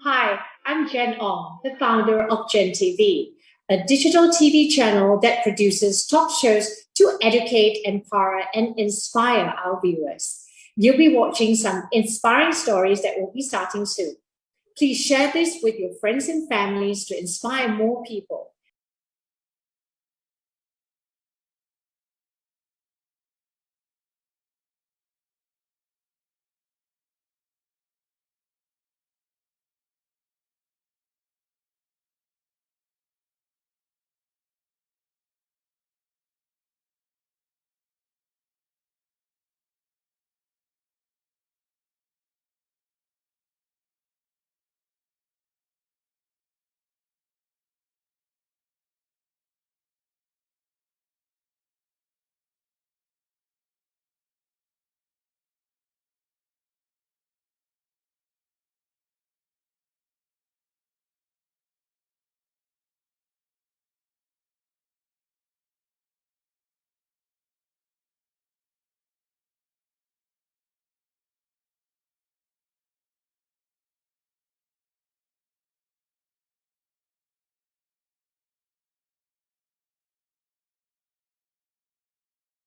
Hi, I'm Jen Ong, the founder of Gen TV, a digital TV channel that produces talk shows to educate, empower, and inspire our viewers. You'll be watching some inspiring stories that will be starting soon. Please share this with your friends and families to inspire more people.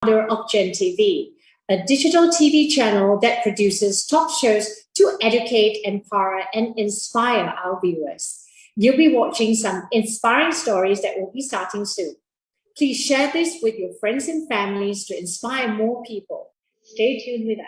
Founder of Gen TV, a digital TV channel that produces talk shows to educate, empower, and inspire our viewers. You'll be watching some inspiring stories that will be starting soon. Please share this with your friends and families to inspire more people. Stay tuned with us.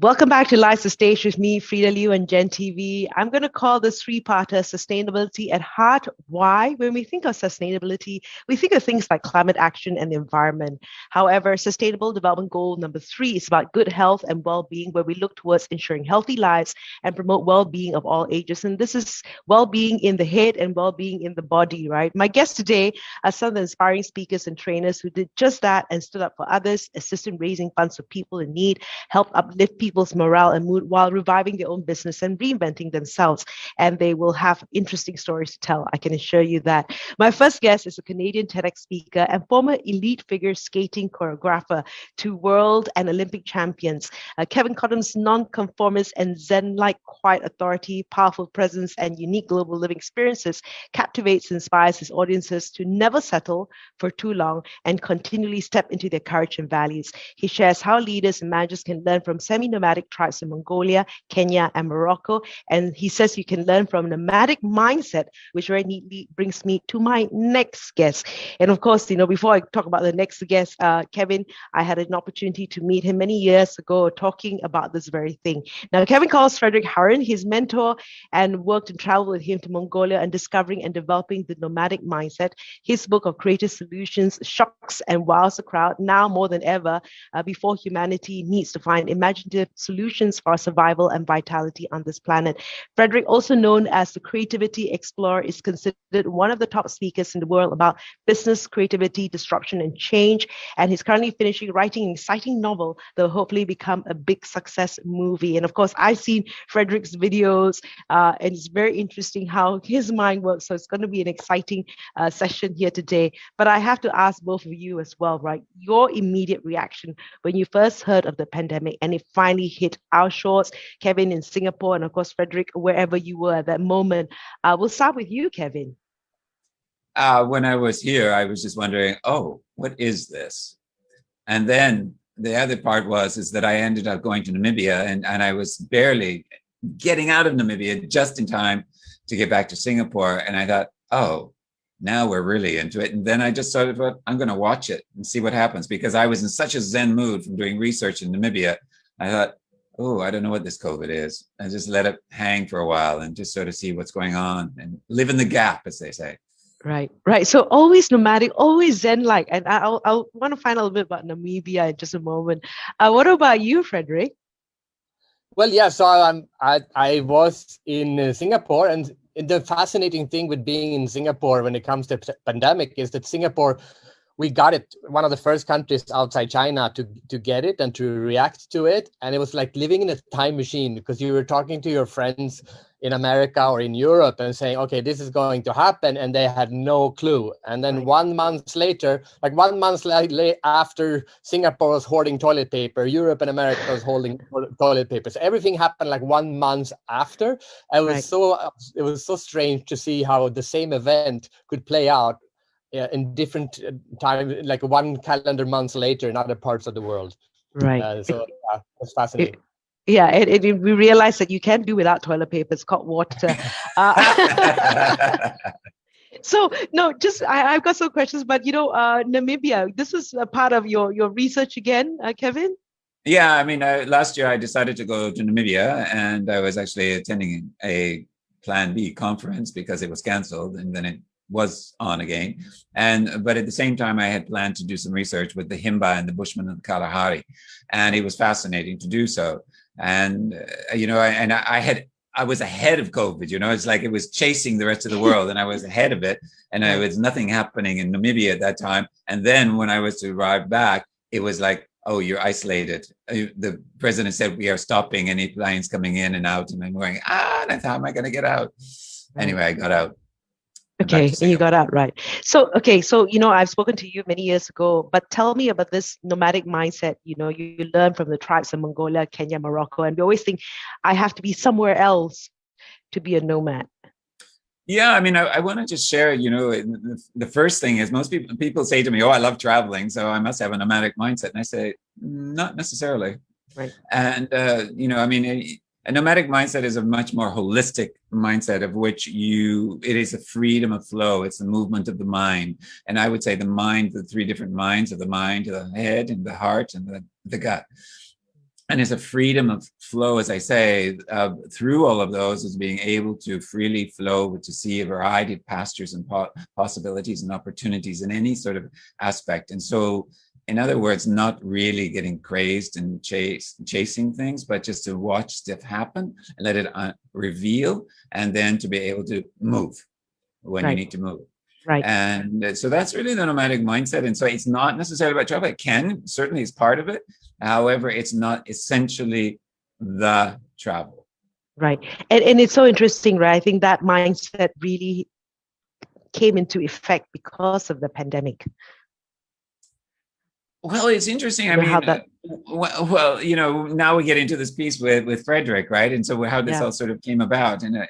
Welcome back to Live the Stage with me, Frida Liu and Gen TV. I'm going to call this three-parter Sustainability at Heart. Why? When we think of sustainability, we think of things like climate action and the environment. However, Sustainable Development Goal number 3 is about good health and well-being, where we look towards ensuring healthy lives and promote well-being of all ages. And this is well-being in the head and well-being in the body, right? My guests today are some of the inspiring speakers and trainers who did just that and stood up for others, assist in raising funds for people in need, help uplift people's morale and mood while reviving their own business and reinventing themselves. And they will have interesting stories to tell, I can assure you that. My first guest is a Canadian TEDx speaker and former elite figure skating choreographer to world and Olympic champions. Kevin Cottam's non-conformist and Zen-like quiet authority, powerful presence, and unique global living experiences captivates and inspires his audiences to never settle for too long and continually step into their courage and values. He shares how leaders and managers can learn from semi-nomadic tribes in Mongolia, Kenya, and Morocco. And he says you can learn from nomadic mindset, which very neatly brings me to my next guest. And of course, before I talk about the next guest, Kevin, I had an opportunity to meet him many years ago talking about this very thing. Now, Kevin calls Fredrik Haren his mentor and worked and traveled with him to Mongolia and discovering and developing the nomadic mindset. His book of creative solutions shocks and wows the crowd now more than ever before humanity needs to find imaginative solutions for survival and vitality on this planet. Fredrik, also known as the Creativity Explorer, is considered one of the top speakers in the world about business, creativity, disruption, and change. And he's currently writing an exciting novel that will hopefully become a big success movie. And of course, I've seen Fredrik's videos, and it's very interesting how his mind works. So it's going to be an exciting session here today. But I have to ask both of you as well, right? Your immediate reaction when you first heard of the pandemic and it finally hit our shores, Kevin in Singapore, and of course, Fredrik, wherever you were at that moment. We'll start with you, Kevin. When I was here, I was just wondering, oh, what is this? And then the other part is that I ended up going to Namibia and I was barely getting out of Namibia just in time to get back to Singapore. And I thought, oh, now we're really into it. And then I just sort of thought, I'm going to watch it and see what happens, because I was in such a Zen mood from doing research in Namibia. I thought, oh, I don't know what this COVID is. I just let it hang for a while and just sort of see what's going on and live in the gap, as they say. Right. So always nomadic, always Zen-like. And I'll want to find a little bit about Namibia in just a moment. What about you, Frederick? Well, yeah. So I was in Singapore, and the fascinating thing with being in Singapore when it comes to pandemic is that Singapore, we got it, one of the first countries outside China to get it and to react to it. And it was like living in a time machine, because you were talking to your friends in America or in Europe and saying, okay, this is going to happen. And they had no clue. And then 1 month later, like 1 month after Singapore was hoarding toilet paper, Europe and America was holding toilet paper. So everything happened like 1 month after. It was so strange to see how the same event could play out in different time, like 1 calendar month later in other parts of the world. So it's fascinating. We realized that you can do without toilet paper. It's called water. So no, I've got some questions, but Namibia, this is a part of your research again, Kevin? Yeah, I mean, last year I decided to go to Namibia, and I was actually attending a Plan B conference because it was canceled, and then it was on again. But at the same time, I had planned to do some research with the Himba and the Bushmen of the Kalahari, and it was fascinating to do so. And I was ahead of COVID. It's like it was chasing the rest of the world, and I was ahead of it. And there was nothing happening in Namibia at that time. And then when I was to arrive back, it was like, oh, you're isolated. The president said we are stopping any planes coming in and out, and I'm going, how am I going to get out? Anyway, I got out. Okay, and you got out, right. So I've spoken to you many years ago, but tell me about this nomadic mindset. You learn from the tribes in Mongolia, Kenya, Morocco, and we always think, I have to be somewhere else to be a nomad. Yeah, I mean, I want to just share, the first thing is most people say to me, oh, I love traveling, so I must have a nomadic mindset. And I say, not necessarily. Right. And, a nomadic mindset is a much more holistic mindset, of which it is a freedom of flow. It's the movement of the mind. And I would say the mind, the 3 different minds of the mind, the head and the heart and the gut. And it's a freedom of flow, as I say, through all of those, is being able to freely flow, to see a variety of pastures and possibilities and opportunities in any sort of aspect. And so, in other words, not really getting crazed and chasing things, but just to watch stuff happen and let it reveal, and then to be able to move when you need to move. Right. And so that's really the nomadic mindset. And so it's not necessarily about travel. It certainly is part of it. However, it's not essentially the travel. Right. And it's so interesting, right? I think that mindset really came into effect because of the pandemic. Well, it's interesting. I mean, now we get into this piece with Fredrik, right? And so how this all sort of came about. And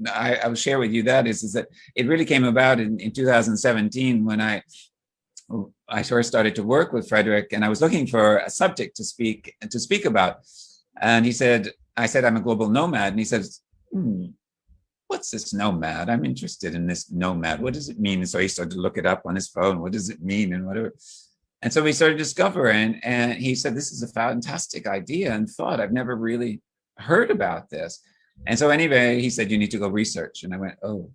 I will share with you that is that it really came about in 2017 when I first started to work with Fredrik, and I was looking for a subject to speak about. And I said, I'm a global nomad. And he says, what's this nomad? I'm interested in this nomad. What does it mean? And so he started to look it up on his phone. What does it mean? And whatever. And so we started discovering, and he said, this is a fantastic idea and thought. I've never really heard about this. And so anyway, he said, you need to go research. And I went, oh.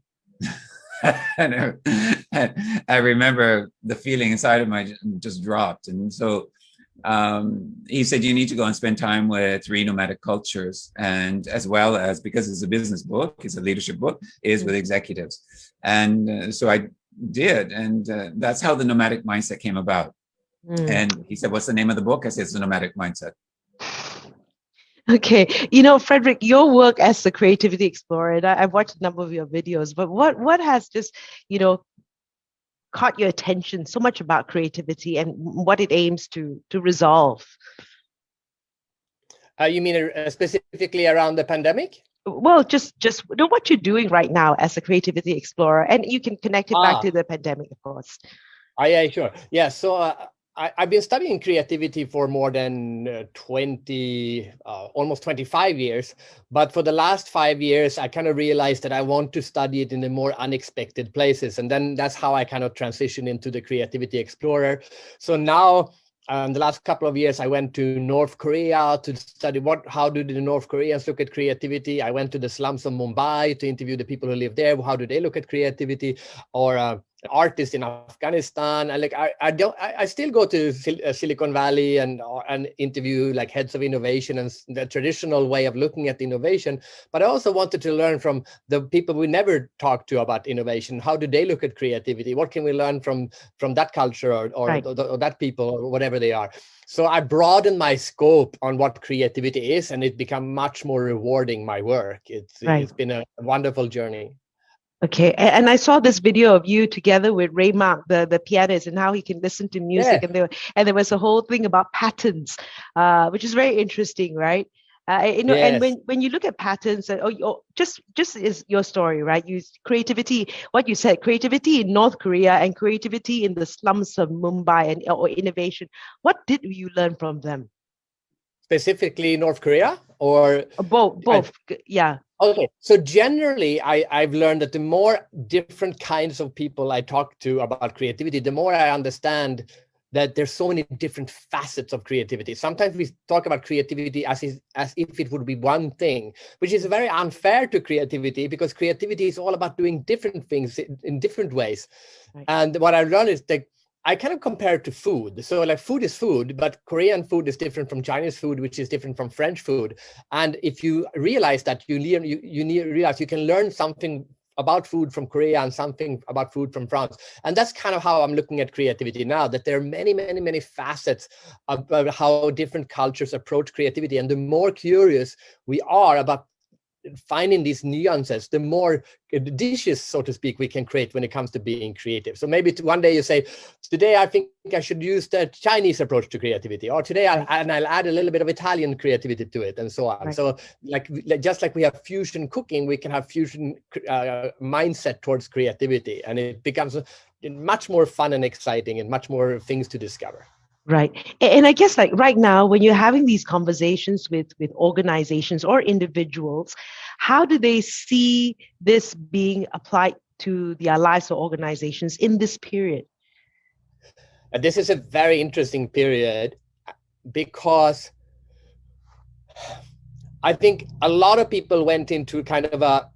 And I remember the feeling inside of my just dropped. And so he said, you need to go and spend time with 3 nomadic cultures. And as well as, because it's a business book, it's a leadership book, is with executives. And so I did. And that's how the nomadic mindset came about. And he said, what's the name of the book? I said, it's the nomadic mindset. Okay. Fredrik, your work as a creativity explorer, and I've watched a number of your videos, but what has just, caught your attention so much about creativity and what it aims to resolve? You mean specifically around the pandemic? Well, just what you're doing right now as a creativity explorer, and you can connect it back to the pandemic, of course. Yeah, sure. Yeah, so I've been studying creativity for more than 20, almost 25 years. But for the last 5 years, I kind of realized that I want to study it in the more unexpected places. And then that's how I kind of transitioned into the creativity explorer. So now the last couple of years, I went to North Korea to study how do the North Koreans look at creativity. I went to the slums of Mumbai to interview the people who live there. How do they look at creativity? Or artists in Afghanistan. And like I still go to Silicon Valley and interview like heads of innovation and the traditional way of looking at innovation. But I also wanted to learn from the people we never talk to about innovation. How do they look at creativity? What can we learn from that culture or that people or whatever they are? So I broadened my scope on what creativity is, and it became much more rewarding, my work. It's been a wonderful journey. Okay, and I saw this video of you together with Ray Mark, the pianist, and how he can listen to music, and there was a whole thing about patterns, which is very interesting, right? And when you look at patterns, just is your story, right? Creativity, what you said, creativity in North Korea and creativity in the slums of Mumbai or innovation. What did you learn from them? Specifically North Korea or both? Yeah. Okay, so generally, I've learned that the more different kinds of people I talk to about creativity, the more I understand that there's so many different facets of creativity. Sometimes we talk about creativity as if it would be one thing, which is very unfair to creativity, because creativity is all about doing different things in different ways. Right. And what I learned is that I kind of compare it to food. So like food is food, but Korean food is different from Chinese food, which is different from French food. And if you realize that, you realize you can learn something about food from Korea and something about food from France. And that's kind of how I'm looking at creativity now, that there are many, many, many facets about how different cultures approach creativity. And the more curious we are about finding these nuances, the more dishes, so to speak, we can create when it comes to being creative. So maybe one day you say, today I think I should use the Chinese approach to creativity, or today I'll add a little bit of Italian creativity to it, and so on. Right. So just like we have fusion cooking, we can have fusion mindset towards creativity, and it becomes much more fun and exciting and much more things to discover. Right. And I guess like right now, when you're having these conversations with organizations or individuals, how do they see this being applied to their lives or organizations in this period? This is a very interesting period, because I think a lot of people went into kind of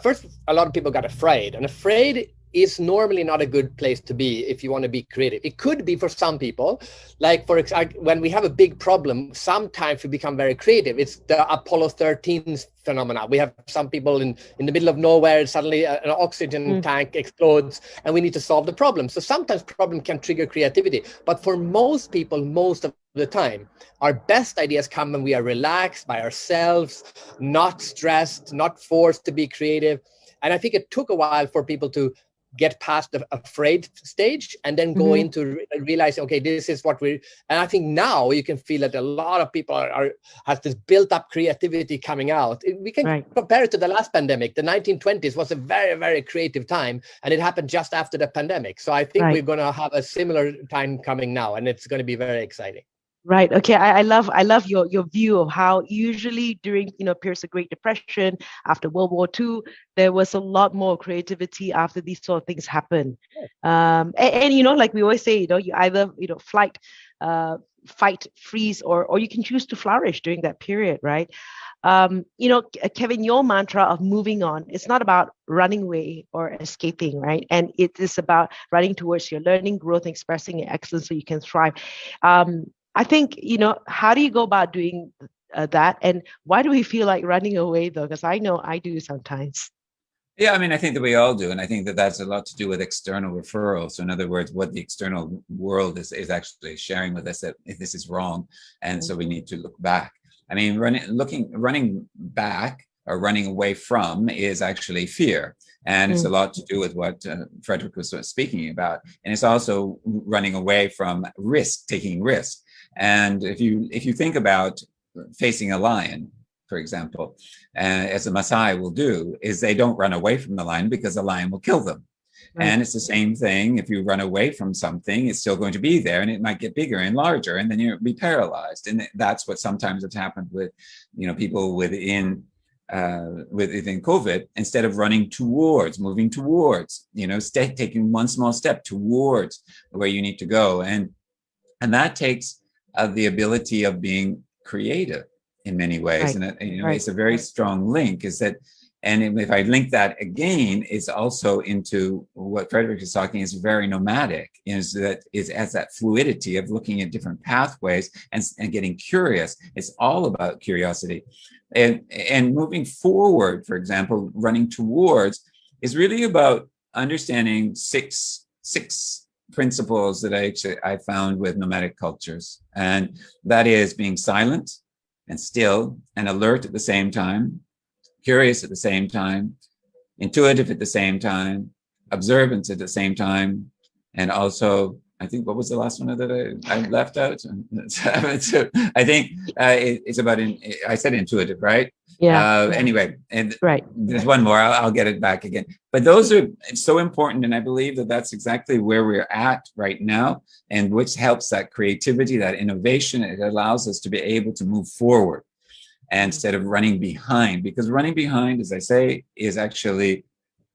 first, a lot of people got afraid, and afraid is normally not a good place to be if you want to be creative. It could be for some people, like for example, when we have a big problem, sometimes we become very creative. It's the Apollo 13 phenomena. We have some people in the middle of nowhere, suddenly an oxygen tank explodes and we need to solve the problem. So sometimes problem can trigger creativity, but for most people, most of the time, our best ideas come when we are relaxed by ourselves, not stressed, not forced to be creative. And I think it took a while for people to get past the afraid stage and then go into realizing, okay, this is what and I think now you can feel that a lot of people have this built up creativity coming out. We can compare it to the last pandemic. The 1920s was a very, very creative time, and it happened just after the pandemic. So I think we're going to have a similar time coming now, and it's going to be very exciting. Right. Okay. I love your view of how usually during periods of Great Depression, after World War II, there was a lot more creativity after these sort of things happen. And like we always say, you either fight, freeze, or you can choose to flourish during that period, right? Kevin, your mantra of moving on, it's not about running away or escaping, right? And it is about running towards your learning, growth, and expressing your excellence so you can thrive. I think, how do you go about doing that? And why do we feel like running away, though? Because I know I do sometimes. Yeah, I mean, I think that we all do. And I think that that's a lot to do with external referrals. So in other words, what the external world is actually sharing with us that this is wrong. And so we need to look back. I mean, running back or running away from is actually fear. And it's a lot to do with what Fredrik was speaking about. And it's also running away from taking risk. And if you think about facing a lion, for example, as the Maasai will do, is they don't run away from the lion because the lion will kill them. Right. And it's the same thing. If you run away from something, it's still going to be there, and it might get bigger and larger, and then you'll be paralyzed. And that's what sometimes has happened with, people within COVID. Instead of moving towards, taking one small step towards where you need to go. And And that takes the ability of being creative in many ways. Right. And it's a very strong link, is that, and if I link that again, it's also into what Fredrik is talking, is very nomadic, is that it has that fluidity of looking at different pathways and getting curious. It's all about curiosity. And moving forward, for example, running towards, is really about understanding six principles that I found with nomadic cultures. And that is being silent and still and alert at the same time, curious at the same time, intuitive at the same time, observant at the same time, and also, I think, what was the last one that I left out? I think it's about, I said intuitive, right? Yeah. Anyway, and right. There's one more. I'll get it back again. But those are so important, and I believe that that's exactly where we're at right now, and which helps that creativity, that innovation. It allows us to be able to move forward instead of running behind, because running behind, as I say, is actually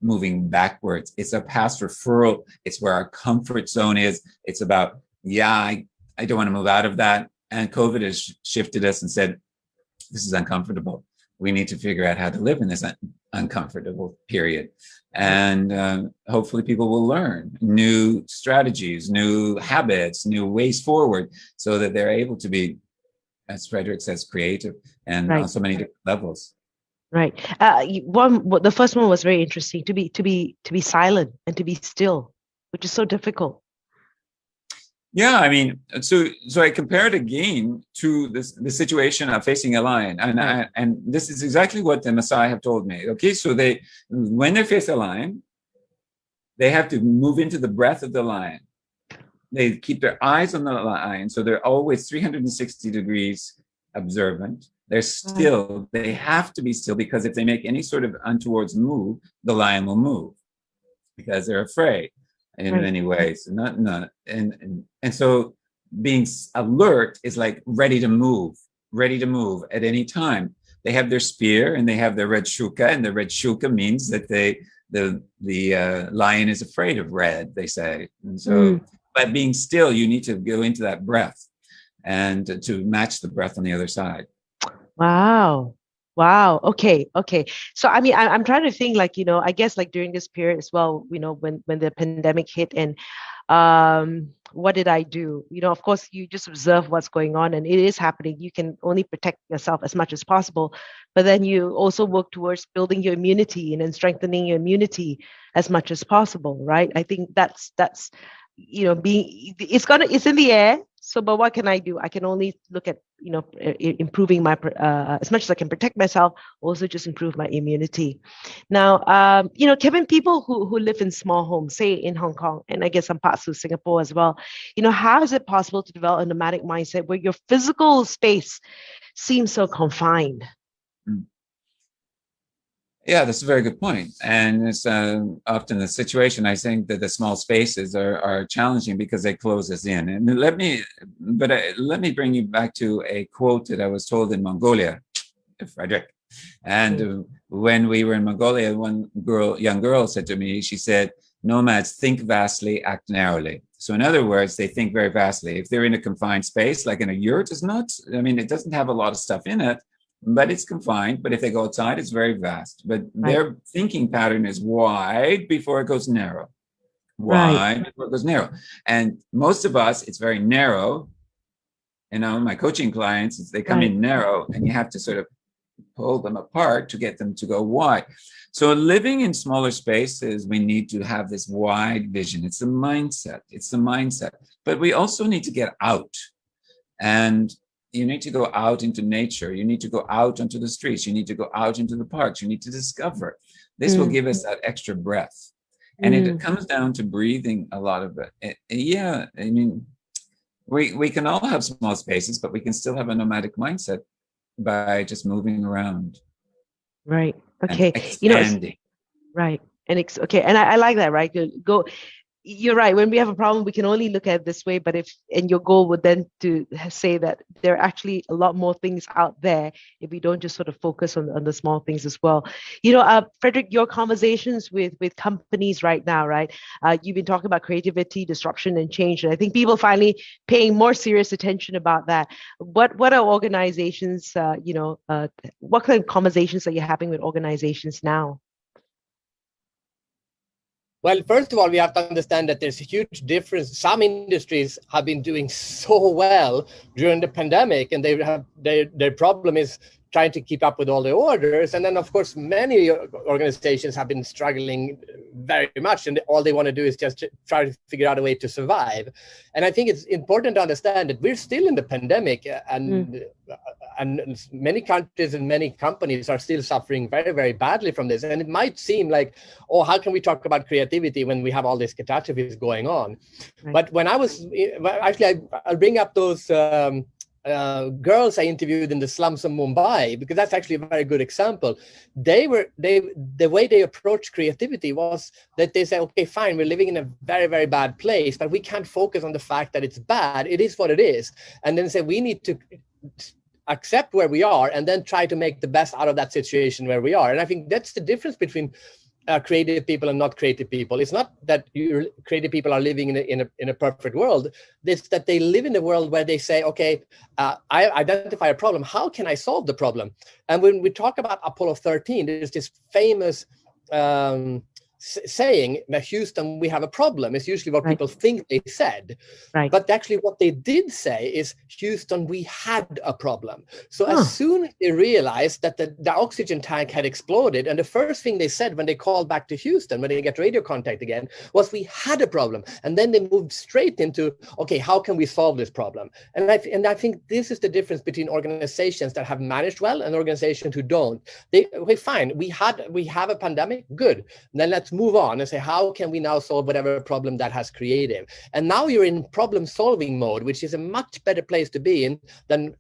moving backwards. It's a past referral. It's where our comfort zone is. It's about, I don't want to move out of that. And COVID has shifted us and said, this is uncomfortable. We need to figure out how to live in this uncomfortable period. And hopefully people will learn new strategies, new habits, new ways forward, so that they're able to be, as Fredrik says, creative and on so many different levels. Right. The first one was very interesting, to be silent and to be still, which is so difficult. Yeah, I mean, so I compare it again to the situation of facing a lion, and this is exactly what the Maasai have told me. Okay, so when they face a lion, they have to move into the breath of the lion. They keep their eyes on the lion, so they're always 360 degrees observant. They're still. They have to be still, because if they make any sort of untowards move, the lion will move, because they're afraid. In many ways, and so being alert is like ready to move at any time. They have their spear and they have their red shuka, and the red shuka means that the lion is afraid of red, they say. And so, but being still, you need to go into that breath and to match the breath on the other side. Wow. Okay. So, I mean, I'm trying to think, like, I guess, like, during this period as well, when the pandemic hit, and what did I do? Of course, you just observe what's going on, and it is happening. You can only protect yourself as much as possible, but then you also work towards building your immunity and then strengthening your immunity as much as possible, right? I think that's it's in the air. So, but what can I do? I can only look at, improving my, as much as I can protect myself, also just improve my immunity. Now, Kevin, people who live in small homes, say in Hong Kong, and I guess some parts of Singapore as well, how is it possible to develop a nomadic mindset where your physical space seems so confined? Yeah, that's a very good point. And it's often the situation, I think, that the small spaces are challenging because they close us in. And let me bring you back to a quote that I was told in Mongolia, Fredrik. And when we were in Mongolia, one young girl said to me, she said, "Nomads think vastly, act narrowly." So in other words, they think very vastly. If they're in a confined space, like in a yurt, it doesn't have a lot of stuff in it, but it's confined. But if they go outside, it's very vast. But their thinking pattern is wide before it goes narrow. Wide before it goes narrow. And most of us, it's very narrow. My coaching clients, they come in narrow, and you have to sort of pull them apart to get them to go wide. So living in smaller spaces, we need to have this wide vision. It's the mindset. But we also need to get out. And you need to go out into nature. You need to go out onto the streets. You need to go out into the parks. You need to discover. This will give us that extra breath. And it comes down to breathing a lot of it. We can all have small spaces, but we can still have a nomadic mindset by just moving around. Right. Okay. And expanding. Right. And okay. And I like that, right? Go. you're right. When we have a problem, we can only look at it this way. But and your goal would then to say that there are actually a lot more things out there if we don't just sort of focus on the small things as well. Fredrik, your conversations with companies right now, right? You've been talking about creativity, disruption, and change, and I think people finally paying more serious attention about that. What are organizations? What kind of conversations are you having with organizations now? Well, first of all, we have to understand that there's a huge difference. Some industries have been doing so well during the pandemic, and their problem is trying to keep up with all the orders. And then, of course, many organizations have been struggling very much, and all they want to do is just try to figure out a way to survive. And I think it's important to understand that we're still in the pandemic, and many countries and many companies are still suffering very, very badly from this. And it might seem like, oh, how can we talk about creativity when we have all these catastrophes going on? Right. But when I was actually, I'll bring up those girls I interviewed in the slums of Mumbai, because that's actually a very good example. The way they approached creativity was that they say, okay, fine, we're living in a very, very bad place, but we can't focus on the fact that it's bad. It is what it is. And then say, we need to accept where we are and then try to make the best out of that situation where we are. And I think that's the difference between creative people and not creative people. It's not that creative people are living in a perfect world. It's that they live in a world where they say, okay, I identify a problem. How can I solve the problem? And when we talk about Apollo 13, there's this famous saying that Houston, we have a problem. It's usually what right. people think they said. Right. But actually what they did say is, Houston, we had a problem. So as soon as they realized that the oxygen tank had exploded, and the first thing they said when they called back to Houston, when they get radio contact again, was we had a problem. And then they moved straight into, okay, how can we solve this problem? And I think this is the difference between organizations that have managed well and organizations who don't. Okay, fine, we have a pandemic, good. And then let's move on and say, how can we now solve whatever problem that has created? And now you're in problem solving mode, which is a much better place to be in than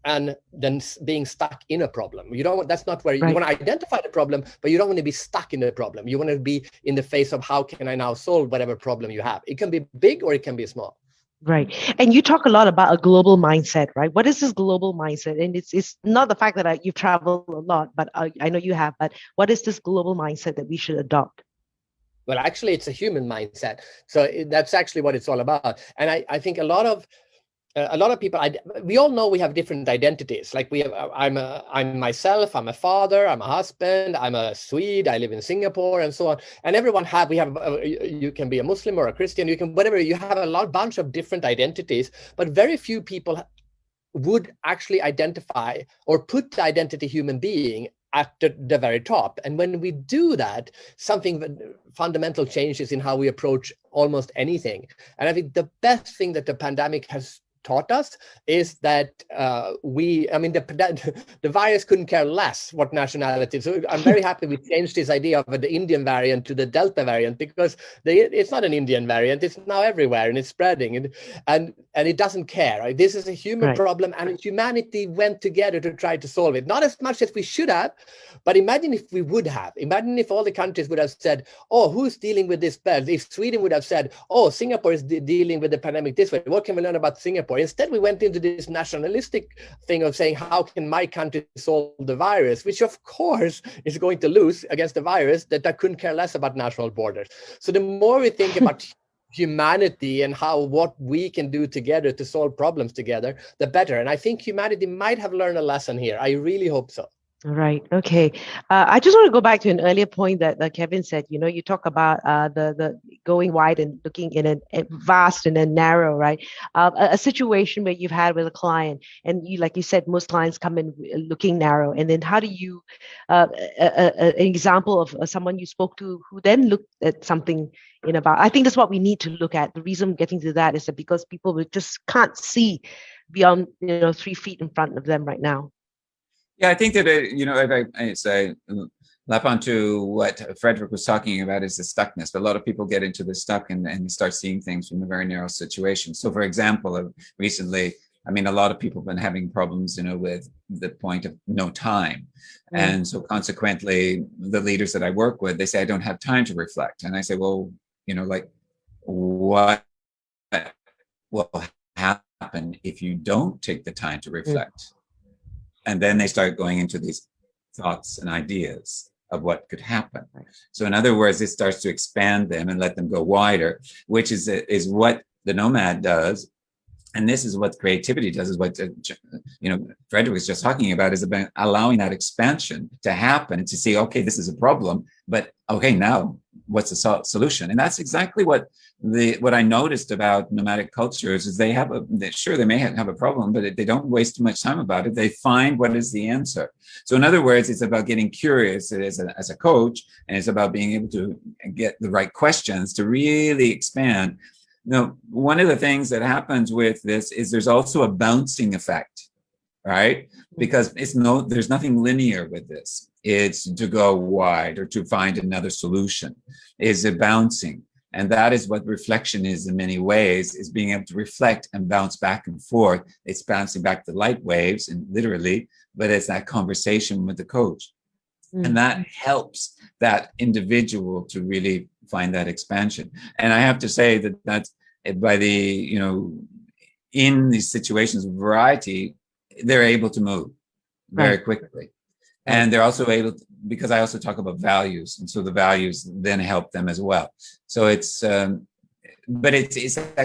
being stuck in a problem. That's not where right. you want to identify the problem, but you don't want to be stuck in the problem. You want to be in the face of, how can I now solve whatever problem you have? It can be big or it can be small. Right. And you talk a lot about a global mindset, right? What is this global mindset? And it's not the fact that you've traveled a lot, but I know you have, but what is this global mindset that we should adopt? Well, actually, it's a human mindset. So that's actually what it's all about. And I think a lot of people, we all know we have different identities. Like I'm myself, I'm a father, I'm a husband, I'm a Swede, I live in Singapore, and so on. And you can be a Muslim or a Christian, you can, whatever, you have a bunch of different identities, but very few people would actually identify or put the identity human being at the very top. And when we do that, something fundamental changes in how we approach almost anything. And I think the best thing that the pandemic has taught us is that the virus couldn't care less what nationality. So I'm very happy we changed this idea of the Indian variant to the Delta variant, because it's not an Indian variant. It's now everywhere and it's spreading, and it doesn't care. Right? This is a human right. problem, and humanity went together to try to solve it. Not as much as we should have, but imagine if we would have. Imagine if all the countries would have said, oh, who's dealing with this bad? If Sweden would have said, oh, Singapore is dealing with the pandemic this way. What can we learn about Singapore? Instead, we went into this nationalistic thing of saying, how can my country solve the virus, which of course is going to lose against the virus that couldn't care less about national borders. So the more we think about humanity and what we can do together to solve problems together, the better. And I think humanity might have learned a lesson here. I really hope so. All right. Okay. I just want to go back to an earlier point that Kevin said. You talk about the going wide and looking in a vast and then narrow, right? A situation where you've had with a client, and like you said, most clients come in looking narrow. And then how do you, an example of someone you spoke to who then looked at something I think that's what we need to look at. The reason I'm getting to that is that because people just can't see beyond 3 feet in front of them right now. Yeah, I think that, if I lap onto what Fredrik was talking about is the stuckness. A lot of people get into the stuck and start seeing things from a very narrow situation. So, for example, recently, a lot of people have been having problems, with the point of no time. Mm. And so consequently, the leaders that I work with, they say, I don't have time to reflect. And I say, well, what will happen if you don't take the time to reflect. And then they start going into these thoughts and ideas of what could happen. So in other words, it starts to expand them and let them go wider, which is what the Nomad does. And this is what creativity does, is what, Fredrik was just talking about, is about allowing that expansion to happen and to see, okay, this is a problem, but okay, now what's the solution? And that's exactly what I noticed about nomadic cultures is they may have a problem, but they don't waste too much time about it. They find what is the answer. So in other words, it's about getting curious as a coach, and it's about being able to get the right questions to really expand. Now, one of the things that happens with this is there's also a bouncing effect, right? Because there's nothing linear with this. It's to go wide or to find another solution. Is it bouncing? And that is what reflection is in many ways, is being able to reflect and bounce back and forth. It's bouncing back the light waves, and literally, but it's that conversation with the coach. And that helps that individual to really find that expansion. And I have to say that's by in these situations of variety, they're able to move very quickly. And they're also able to, because I also talk about values. And so the values then help them as well. So it's that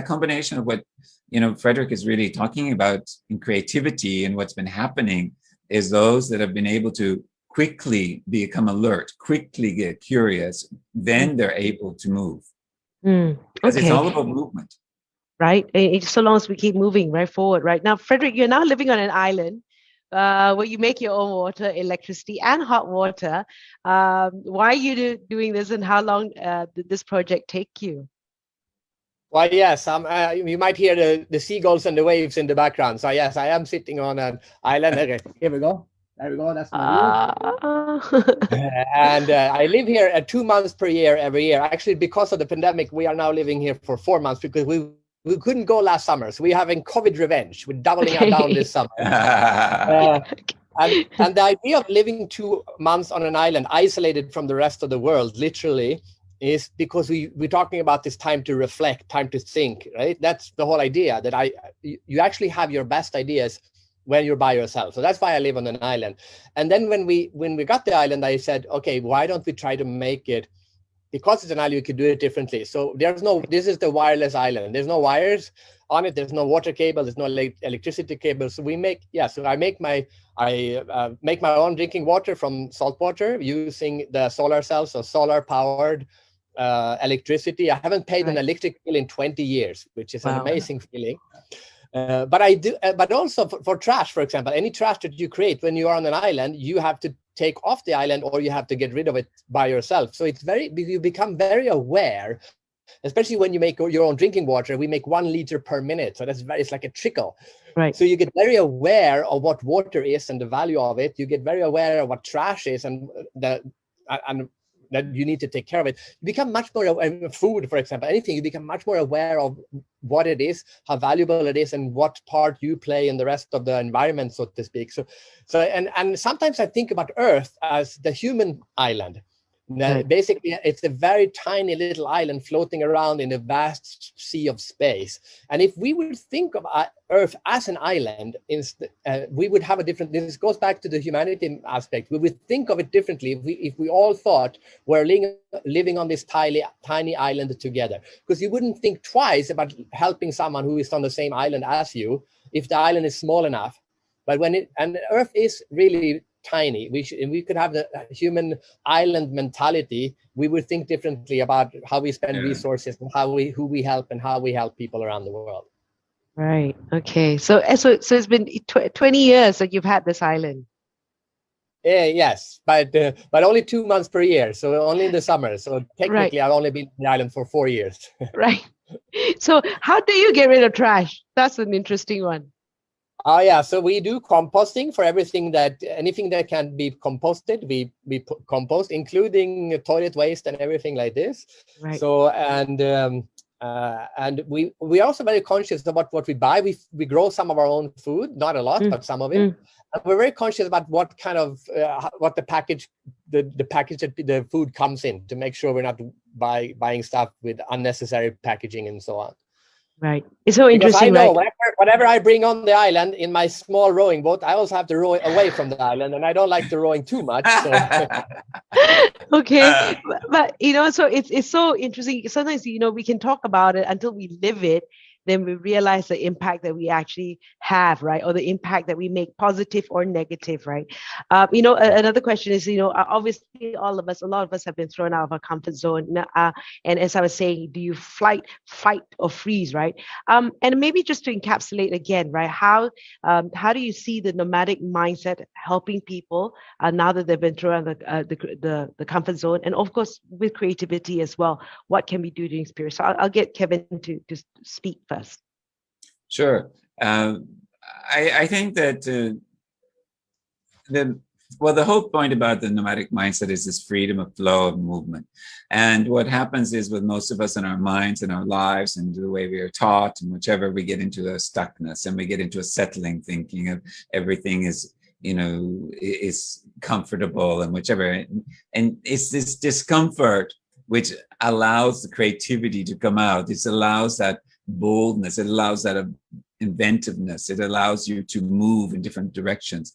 combination of what, Fredrik is really talking about in creativity, and what's been happening is those that have been able to quickly become alert, quickly get curious, then they're able to move. Because it's all about movement. Right. So long as we keep moving right forward. Right now, Fredrik, you're now living on an island where you make your own water, electricity, and hot water. Why are you doing this, and how long did this project take you? Well, yes, you might hear the seagulls and the waves in the background. So yes, I am sitting on an island. Okay, here we go. There we go. That's my view. And I live here 2 months per year every year. Actually, because of the pandemic, we are now living here for 4 months because we couldn't go last summer. So we're having COVID revenge. We're doubling down this summer. And the idea of living 2 months on an island, isolated from the rest of the world, literally, is because we're talking about this time to reflect, time to think, right? That's the whole idea, that you actually have your best ideas when you're by yourself. So that's why I live on an island. And then when we got the island, I said, okay, why don't we try to make it, because it's an island, you could do it differently. So this is the wireless island. There's no wires on it. There's no water cable. There's no electricity cable. So I make my own drinking water from salt water using the solar cells, so solar powered electricity. I haven't paid an electric bill in 20 years, which is an amazing feeling. But I do, but also for trash, for example, any trash that you create when you are on an island, you have to take off the island, or you have to get rid of it by yourself. So you become very aware, especially when you make your own drinking water. We make 1 liter per minute, so it's like a trickle. Right. So you get very aware of what water is and the value of it. You get very aware of what trash is and that you need to take care of it. You become much more aware of food, for example, anything. You become much more aware of what it is, how valuable it is, and what part you play in the rest of the environment, so to speak. So and sometimes I think about Earth as the human island. Basically, it's a very tiny little island floating around in a vast sea of space. And if we would think of Earth as an island, we would have a different. This goes back to the humanity aspect. We would think of it differently if we all thought we're living on this tiny island together. Because you wouldn't think twice about helping someone who is on the same island as you if the island is small enough. But and Earth is really tiny. We could have the human island mentality. We would think differently about how we spend resources and who we help and how we help people around the world. Right. Okay. So it's been 20 years that you've had this island. Yes, but only 2 months per year. So only in the summer. So technically, I've only been on the island for 4 years. Right. So how do you get rid of trash? That's an interesting one. Oh yeah, so we do composting for anything that can be composted. We compost, including toilet waste and everything like this. Right. So and we are also very conscious about what we buy. We grow some of our own food, not a lot, but some of it. And we're very conscious about what kind of what the package that the food comes in, to make sure we're not buying stuff with unnecessary packaging and so on. Right. It's so Because I interesting, know right? whatever I bring on the island in my small rowing boat, I also have to row away from the island, and I don't like the rowing too much. So. Okay, but so it's so interesting. Sometimes we can talk about it until we live it, then we realize the impact that we actually have, right? Or the impact that we make, positive or negative, right? Another question is, obviously a lot of us have been thrown out of our comfort zone. And as I was saying, do you fight, or freeze, right? And maybe just to encapsulate again, right? How do you see the nomadic mindset helping people now that they've been thrown out of the comfort zone, and of course with creativity as well? What can we do during this period? So I'll get Kevin to speak first. Sure. I think that the whole point about the nomadic mindset is this freedom of flow of movement. And what happens is with most of us in our minds and our lives and the way we are taught and whichever, we get into a stuckness and we get into a settling thinking of everything is comfortable and whichever. And it's this discomfort which allows the creativity to come out. It allows that boldness. It allows that inventiveness. It allows you to move in different directions.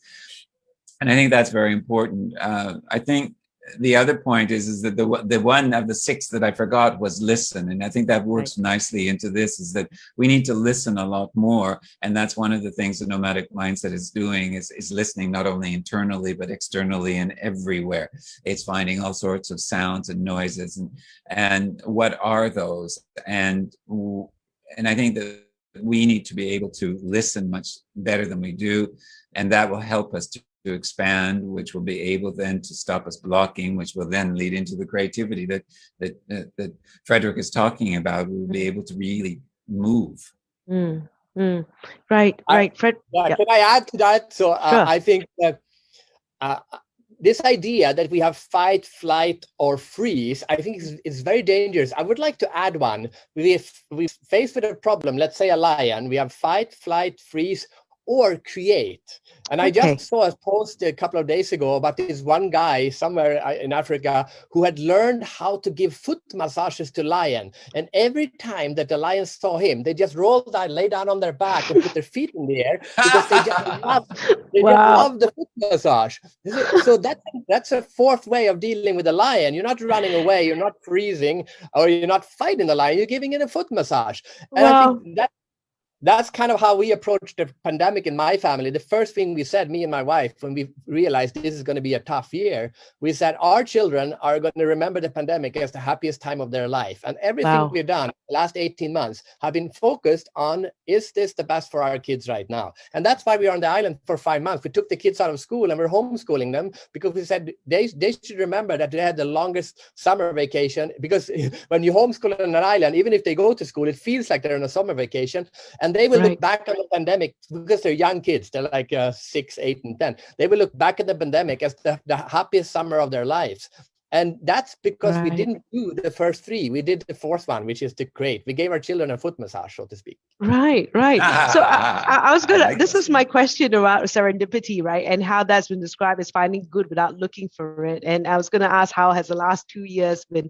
And I think that's very important. I think the other point is that the one of the six that I forgot was listen. And I think that works nicely into this, is that we need to listen a lot more. And that's one of the things the nomadic mindset is doing, is listening not only internally, but externally and everywhere. It's finding all sorts of sounds and noises and what are those? And I think that we need to be able to listen much better than we do. And that will help us to expand, which will be able then to stop us blocking, which will then lead into the creativity that Fredrik is talking about. We'll be able to really move. Right. Fred. Yeah. Can I add to that? So sure. I think that this idea that we have fight, flight, or freeze, I think is very dangerous. I would like to add one. We faced with a problem, let's say a lion, we have fight, flight, freeze, or create. And I just saw a post a couple of days ago about this one guy somewhere in Africa who had learned how to give foot massages to lion. And every time that the lion saw him, they just rolled down, lay down on their back and put their feet in the air because they just love the foot massage. So that's a fourth way of dealing with the lion. You're not running away, you're not freezing, or you're not fighting the lion, you're giving it a foot massage. And I think that's kind of how we approached the pandemic in my family. The first thing we said, me and my wife, when we realized this is going to be a tough year, we said our children are going to remember the pandemic as the happiest time of their life. And everything we've done the last 18 months have been focused on, is this the best for our kids right now? And that's why we are on the island for 5 months. We took the kids out of school and we're homeschooling them because we said they should remember that they had the longest summer vacation, because when you homeschool on an island, even if they go to school, it feels like they're on a summer vacation. And they will look back on the pandemic, because they're young kids, they're like 6, 8, and 10. They will look back at the pandemic as the happiest summer of their lives. And that's because we didn't do the first three. We did the fourth one, which is to create. We gave our children a foot massage, so to speak. Right. So I was going to, this is my question about serendipity, right? And how that's been described as finding good without looking for it. And I was going to ask, how has the last 2 years been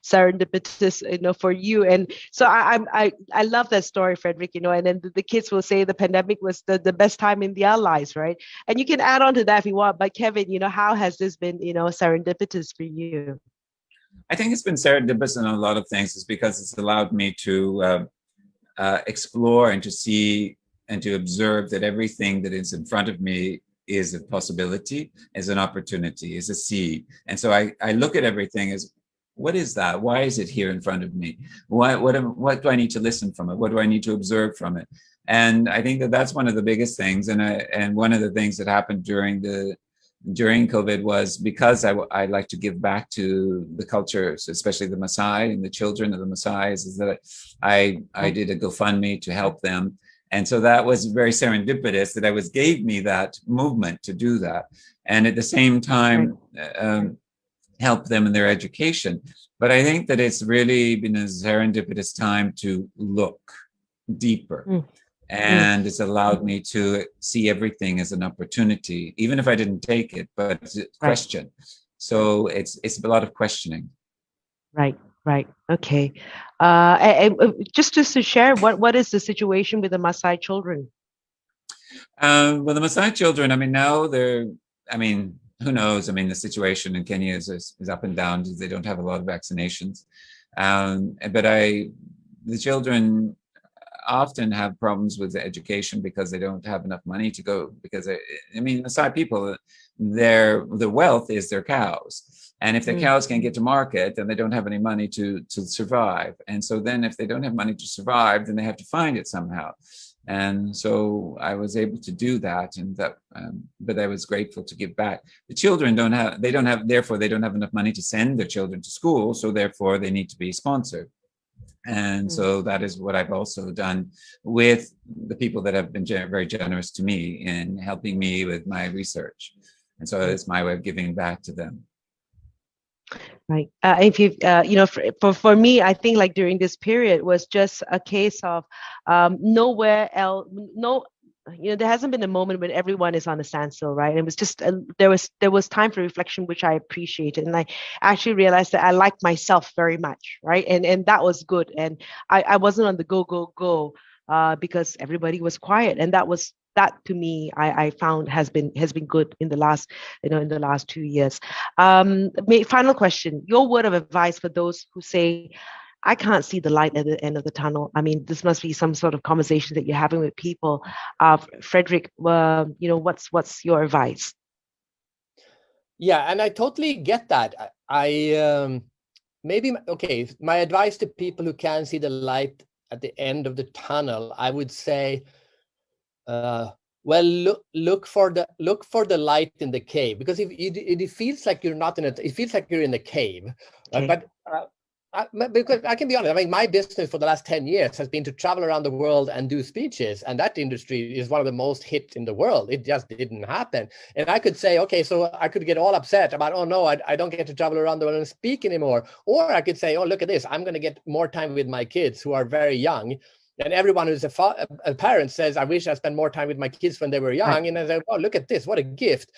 serendipitous, for you? And so I love that story, Fredrik, and then the kids will say the pandemic was the best time in their lives, right? And you can add on to that if you want. But Kevin, how has this been, serendipitous for you? I think it's been serendipitous in a lot of things. It's because it's allowed me to explore and to see and to observe that everything that is in front of me is a possibility, is an opportunity, is a seed. And so I look at everything as, what is that? Why is it here in front of me? What do I need to listen from it? What do I need to observe from it? And I think that that's one of the biggest things. And one of the things that happened during COVID was, because I like to give back to the cultures, especially the Maasai and the children of the Maasai, is that I did a GoFundMe to help them. And so that was very serendipitous that gave me that movement to do that. And at the same time, help them in their education. But I think that it's really been a serendipitous time to look deeper. And it's allowed me to see everything as an opportunity, even if I didn't take it, but question. So it's a lot of questioning. Right. Right. Okay. Just to share, what is the situation with the Maasai children? Well, the Maasai children, I mean, now I mean, who knows? I mean, the situation in Kenya is up and down. They don't have a lot of vaccinations. But the children often have problems with the education because they don't have enough money to go. Because I mean, Maasai people, the wealth is their cows. And if the cows can't get to market, then they don't have any money to survive. And so then if they don't have money to survive, then they have to find it somehow. And so I was able to do that, but I was grateful to give back. The children therefore they don't have enough money to send their children to school, so therefore they need to be sponsored. And so that is what I've also done with the people that have been very generous to me in helping me with my research. And so it's my way of giving back to them. Right. If you, for me, I think like during this period was just a case of nowhere else, there hasn't been a moment when everyone is on a standstill, right? And it was just there was time for reflection, which I appreciated, and I actually realized that I liked myself very much, right? And that was good, and I wasn't on the go because everybody was quiet, and that to me I found has been good in the last 2 years. Final question: your word of advice for those who say, I can't see the light at the end of the tunnel. I mean, this must be some sort of conversation that you're having with people. Fredrik, what's your advice? Yeah, and I totally get that. My advice to people who can see the light at the end of the tunnel, I would say, look for the light in the cave, because if it feels like you're not in it, it feels like you're in the cave. Okay. Because I can be honest, I mean, my business for the last 10 years has been to travel around the world and do speeches, and that industry is one of the most hit in the world. It just didn't happen. And I could say, okay, so I could get all upset about, oh no, I don't get to travel around the world and speak anymore. Or I could say, oh, look at this, I'm going to get more time with my kids who are very young. And everyone who's a parent says, I wish I spent more time with my kids when they were young. Right. And I say, oh, look at this, what a gift.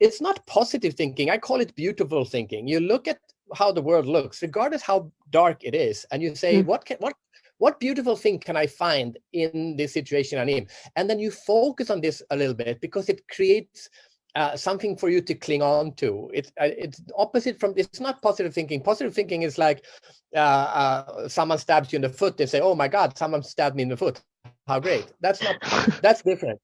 It's not positive thinking. I call it beautiful thinking. You look at how the world looks, regardless how dark it is, and you say, what beautiful thing can I find in this situation I'm in? And then you focus on this a little bit, because it creates something for you to cling on to. It's opposite from, it's not positive thinking. Positive thinking is like someone stabs you in the foot. They say, oh my God, someone stabbed me in the foot. How great. That's different.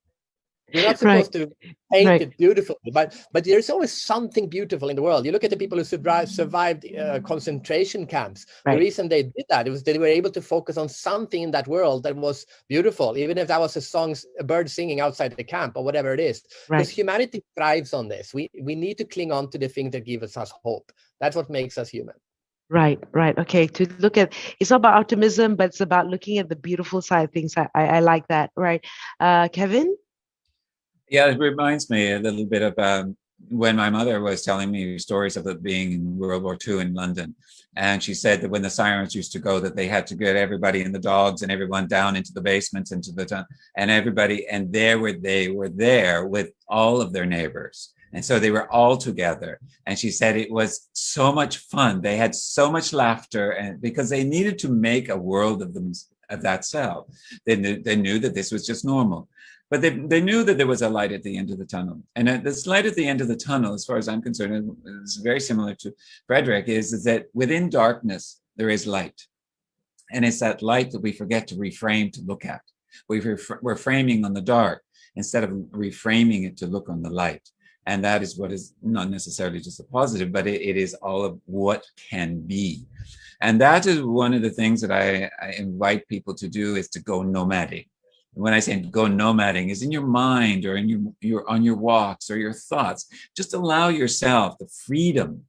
You're not supposed to paint it beautifully, but there's always something beautiful in the world. You look at the people who survived concentration camps. Right. The reason they did that, it was they were able to focus on something in that world that was beautiful, even if that was a bird singing outside the camp or whatever it is. Because humanity thrives on this. We need to cling on to the things that give us hope. That's what makes us human. Right. Okay. To look at, it's not about optimism, but it's about looking at the beautiful side of things. I like that. Right. Kevin? Yeah, it reminds me a little bit of when my mother was telling me stories of it being in World War II in London. And she said that when the sirens used to go, that they had to get everybody and the dogs and everyone down into the basements, into the town, and everybody. And they were there with all of their neighbors. And so they were all together. And she said it was so much fun. They had so much laughter, and because they needed to make a world of that self. They knew that this was just normal. But they knew that there was a light at the end of the tunnel. And this light at the end of the tunnel, as far as I'm concerned, is very similar to Fredrik, is that within darkness, there is light. And it's that light that we forget to reframe to look at. We're framing on the dark instead of reframing it to look on the light. And that is what is not necessarily just a positive, but it is all of what can be. And that is one of the things that I invite people to do, is to go nomadic. When I say go nomading, is in your mind or in your on your walks or your thoughts. Just allow yourself the freedom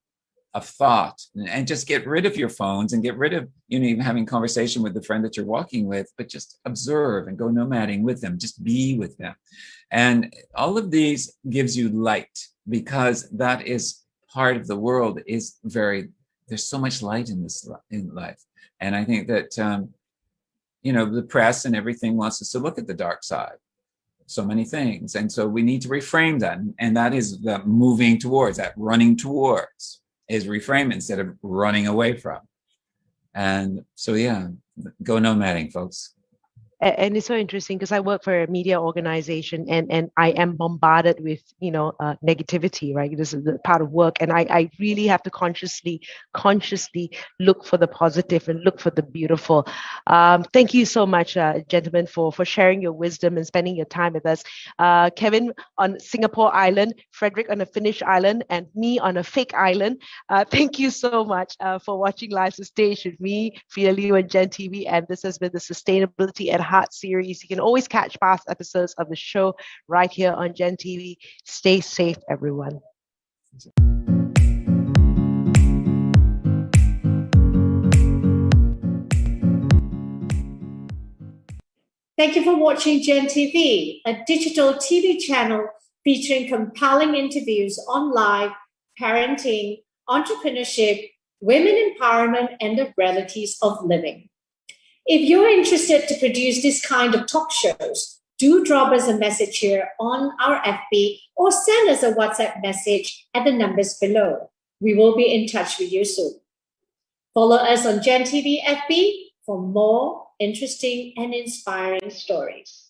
of thought, and just get rid of your phones and get rid of even having conversation with the friend that you're walking with, but just observe and go nomading with them. Just be with them. And all of these gives you light, because that is part of the world there's so much light in life. And I think that the press and everything wants us to look at the dark side, so many things. And so we need to reframe that. And that is the moving towards, that running towards is reframe instead of running away from. And so, yeah, go nomading, folks. And it's so interesting because I work for a media organization, and I am bombarded with negativity, right? This is the part of work, and I really have to consciously look for the positive and look for the beautiful. Thank you so much, gentlemen, for sharing your wisdom and spending your time with us. Kevin on Singapore Island, Fredrik on a Finnish island, and me on a fake island. Thank you so much for watching Live to Stage with me, Frida Liu and Gen TV, and this has been the Sustainability at Heart series. You can always catch past episodes of the show right here on Gen TV. Stay safe, everyone. Thank you for watching Gen TV, a digital TV channel featuring compelling interviews on life, parenting, entrepreneurship, women empowerment, and the realities of living. If you're interested to produce this kind of talk shows, do drop us a message here on our FB or send us a WhatsApp message at the numbers below. We will be in touch with you soon. Follow us on Gen TV FB for more interesting and inspiring stories.